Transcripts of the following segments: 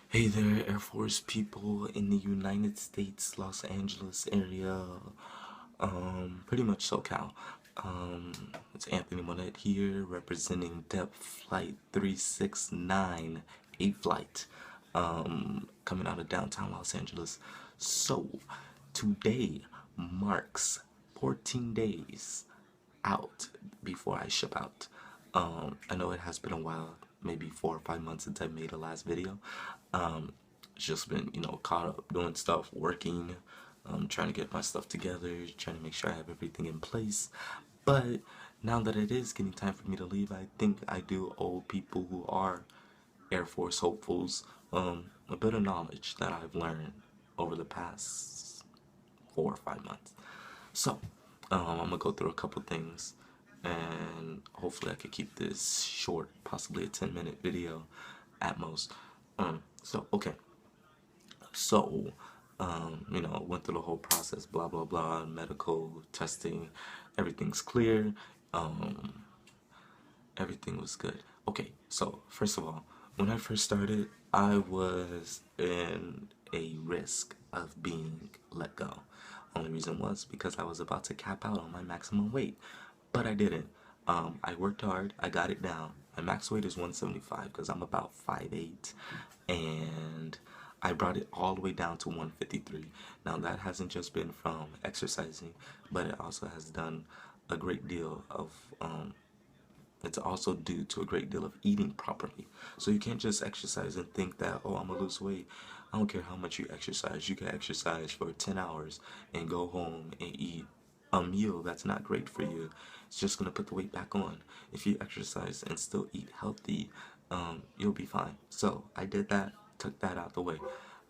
Hey there, Air Force people in the United States, Los Angeles area, pretty much SoCal. Um, it's Anthony Monette here, representing Depth Flight 369, A Flight, coming out of downtown Los Angeles. So, today marks 14 days out before I ship out. I know it has been a while, maybe 4 or 5 months since I made a last video. Um, it's just been, caught up doing stuff, working, trying to get my stuff together, trying to make sure I have everything in place. But now that it is getting time for me to leave, I think I do owe people who are Air Force hopefuls a bit of knowledge that I've learned over the past 4 or 5 months. So, I'm gonna go through a couple things, and hopefully I could keep this short, possibly a 10-minute video at most. Okay. So, went through the whole process, blah blah blah, medical testing, everything's clear. Um, Everything was good. Okay, so first of all, when I first started, I was in a risk of being let go. Only reason was because I was about to cap out on my maximum weight, but I didn't. I worked hard, I got it down. My max weight is 175 because I'm about 5'8", and I brought it all the way down to 153. Now that hasn't just been from exercising, but it also has done a great deal of it's also due to a great deal of eating properly. So you can't just exercise and think that, oh, I'm gonna lose weight. I don't care how much you exercise. You can exercise for 10 hours and go home and eat a meal that's not great for you. It's just gonna put the weight back on. If you exercise and still eat healthy, you'll be fine. So I did that, took that out the way.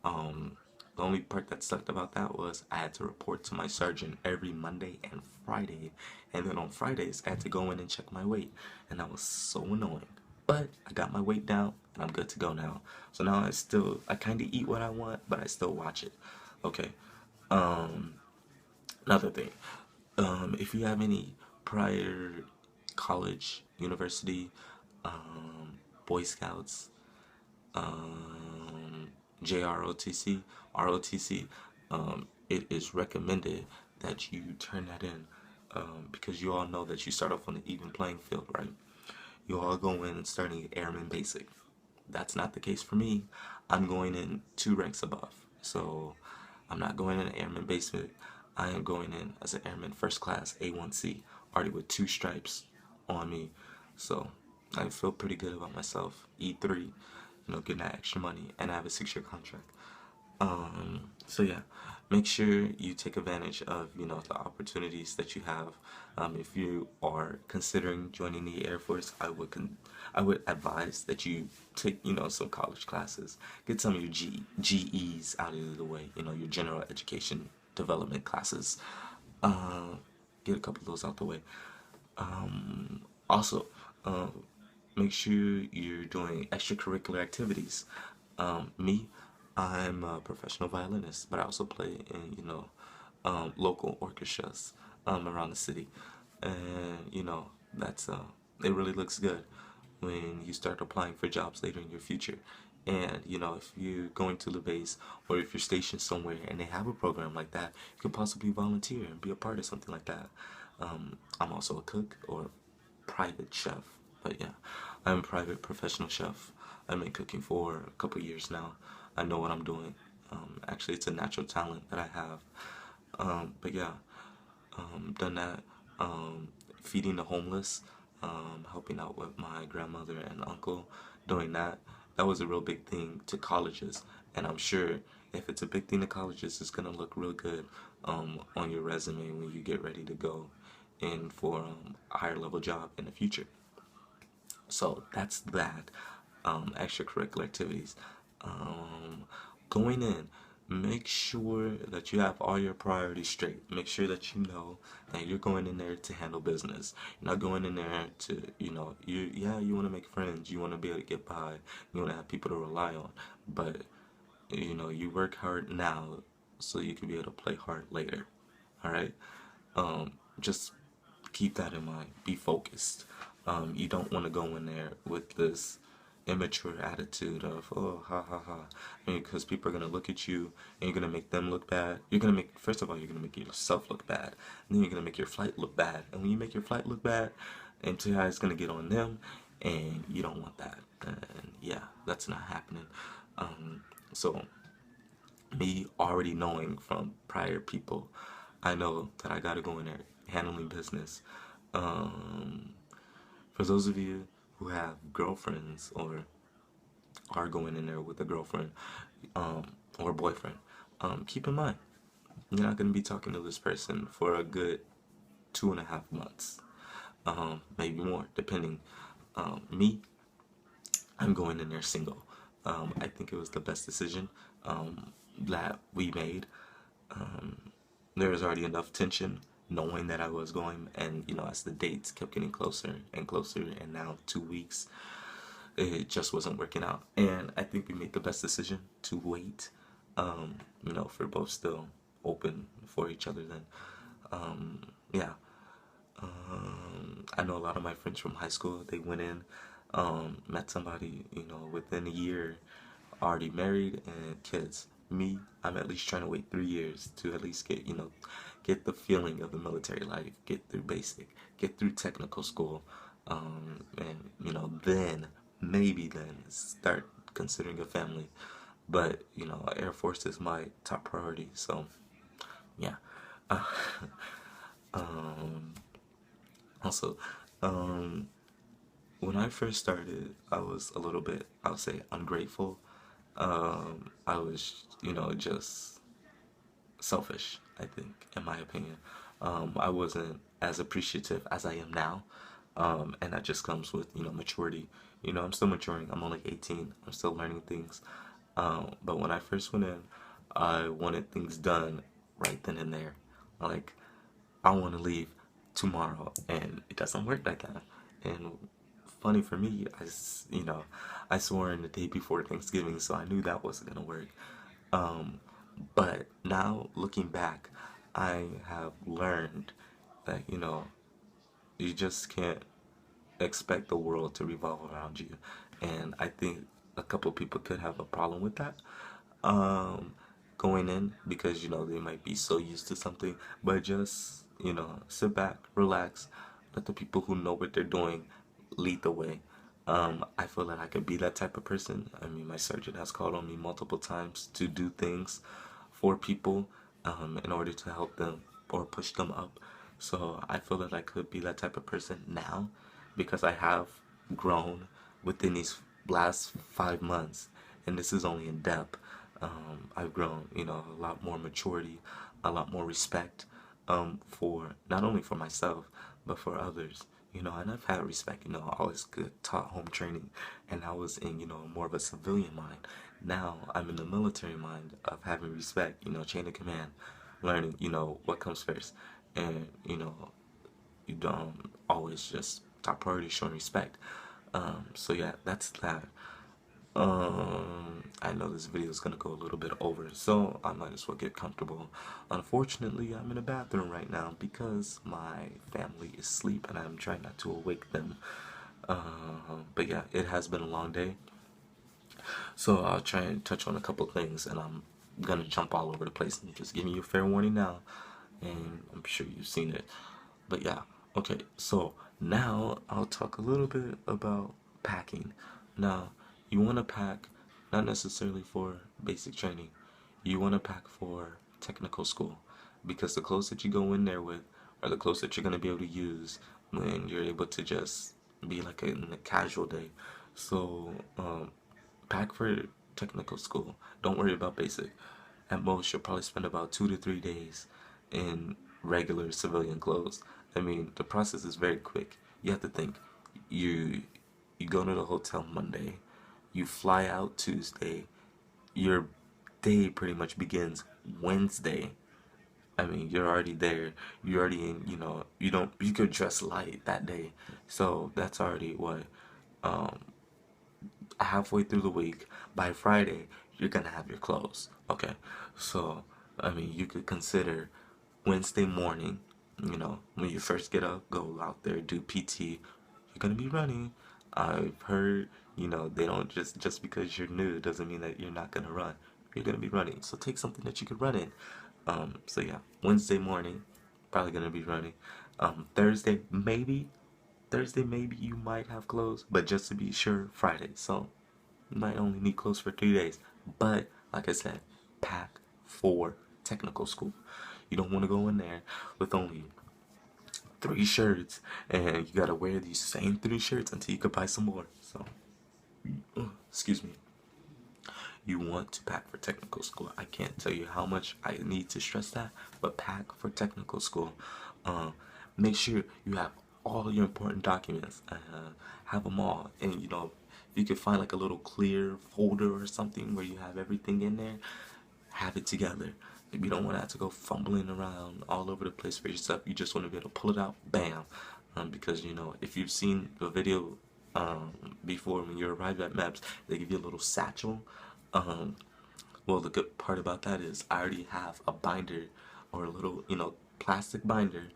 Um, the only part that sucked about that was I had to report to my surgeon every Monday and Friday, and then on Fridays I had to go in and check my weight, and that was so annoying. But I got my weight down, and I'm good to go now. So now I kind of eat what I want, but I still watch it. Okay. Um, Another thing, if you have any prior college, university, Boy Scouts, um, JROTC, ROTC, it is recommended that you turn that in because you all know that you start off on an even playing field, right? You all go in starting Airman Basic. That's not the case for me. I'm going in 2 ranks above. So I'm not going in Airman Basic. I am going in as an Airman First Class A1C, already with 2 stripes on me. So I feel pretty good about myself. E3, getting that extra money, and I have a 6-year contract. So yeah, make sure you take advantage of the opportunities that you have. If you are considering joining the Air Force, I would advise that you take some college classes, get some of your GEs out of the way. Your general education development classes. Uh, get a couple of those out the way. Also, make sure you're doing extracurricular activities. Me, I'm a professional violinist, but I also play in, local orchestras around the city. And, that's it really looks good when you start applying for jobs later in your future. And, if you're going to the base or if you're stationed somewhere and they have a program like that, you could possibly volunteer and be a part of something like that. I'm also a cook or private chef. But yeah, I'm a private professional chef. I've been cooking for a couple years now. I know what I'm doing. Actually, it's a natural talent that I have. But yeah, done that. Feeding the homeless, helping out with my grandmother and uncle, doing that. That was a real big thing to colleges, and I'm sure if it's a big thing to colleges, it's gonna look real good on your resume when you get ready to go in for a higher level job in the future. So that's that. Extracurricular activities. Um, Going in, make sure that you have all your priorities straight. Make sure that you know that you're going in there to handle business. You're not going in there to, you want to make friends, you want to be able to get by, you want to have people to rely on, but you work hard now so you can be able to play hard later. All right. Just keep that in mind. Be focused. You don't want to go in there with this, immature attitude of, oh, ha ha ha. I mean, because people are gonna look at you and you're gonna make them look bad. You're gonna make, first of all, you're gonna make yourself look bad. And then you're gonna make your flight look bad. And when you make your flight look bad, MTI is gonna get on them, and you don't want that. And yeah, that's not happening. So me already knowing from prior people, I know that I gotta go in there handling business. Um, for those of you who have girlfriends or are going in there with a girlfriend, um, or boyfriend, keep in mind you're not gonna be talking to this person for a good 2.5 months, maybe more, depending. Me, I'm going in there single. I think it was the best decision that we made. There was already enough tension knowing that I was going, and as the dates kept getting closer and closer, and now 2 weeks, it just wasn't working out. And I think we made the best decision to wait, if we're both still open for each other. Then, yeah. I know a lot of my friends from high school, they went in, met somebody, within a year, already married and kids. Me, I'm at least trying to wait 3 years to at least get the feeling of the military life, get through basic, get through technical school, and then maybe then start considering a family. But Air Force is my top priority, so yeah. Um, Also, um, when I first started, I was a little bit, I would say, ungrateful. I was, just selfish, I think, in my opinion. I wasn't as appreciative as I am now. And that just comes with, maturity. I'm still maturing. I'm only 18. I'm still learning things. But when I first went in, I wanted things done right then and there. Like, I want to leave tomorrow, and it doesn't work like that. And funny for me, I swore in the day before Thanksgiving, so I knew that wasn't gonna work. Um, but now looking back, I have learned that you just can't expect the world to revolve around you, and I think a couple of people could have a problem with that. Um, Going in because they might be so used to something, but just sit back, relax, let the people who know what they're doing lead the way. I feel that I could be that type of person. I mean, my sergeant has called on me multiple times to do things for people, in order to help them or push them up. So I feel that I could be that type of person now because I have grown within these last 5 months, and this is only in depth. I've grown, a lot more maturity, a lot more respect, for not only for myself but for others. And I've had respect. I always good taught home training, and I was in more of a civilian mind. Now I'm in the military mind of having respect. Chain of command, learning. What comes first, and you don't always just top priority showing respect. So yeah, that's that. I know this video is gonna go a little bit over, so I might as well get comfortable. Unfortunately, I'm in a bathroom right now because my family is asleep and I'm trying not to awake them. But yeah, it has been a long day, so I'll try and touch on a couple things, and I'm gonna jump all over the place and just giving you a fair warning now, and I'm sure you've seen it. But yeah, okay, so now I'll talk a little bit about packing. Now, you want to pack not necessarily for basic training, you want to pack for technical school because the clothes that you go in there with are the clothes that you're going to be able to use when you're able to just be like in a casual day. So, pack for technical school. Don't worry about basic. At most, you'll probably spend about 2 to 3 days in regular civilian clothes. I mean, the process is very quick. You have to think. You you go to the hotel Monday, you fly out Tuesday, your day pretty much begins Wednesday. I mean, you're already there. You're already in. You could dress light that day, so that's already what, halfway through the week. By Friday, you're gonna have your clothes. Okay, so I mean, you could consider Wednesday morning. When you first get up, go out there, do PT. You're gonna be running. I've heard You know, they don't just because you're new doesn't mean that you're not gonna run. You're gonna be running, so take something that you can run in. So yeah, Wednesday morning, probably gonna be running. Thursday maybe, Thursday maybe you might have clothes, but just to be sure, Friday. So you might only need clothes for 3 days. But like I said, pack for technical school. You don't want to go in there with only 3 shirts and you gotta wear these same 3 shirts until you could buy some more. So, excuse me. You want to pack for technical school. I can't tell you how much I need to stress that, but pack for technical school. Uh, Make sure you have all your important documents. Have them all, and you know, if you could find like a little clear folder or something where you have everything in there, have it together. You don't want to have to go fumbling around all over the place for yourself. You just want to be able to pull it out, bam. Because you know, if you've seen the video before when you arrive at Maps, they give you a little satchel. Um, well, the good part about that is I already have a binder or a little, you know, plastic binder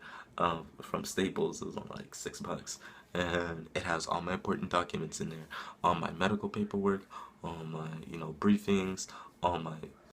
from Staples. It was only like $6, and it has all my important documents in there, all my medical paperwork, all my, you know, briefings, all my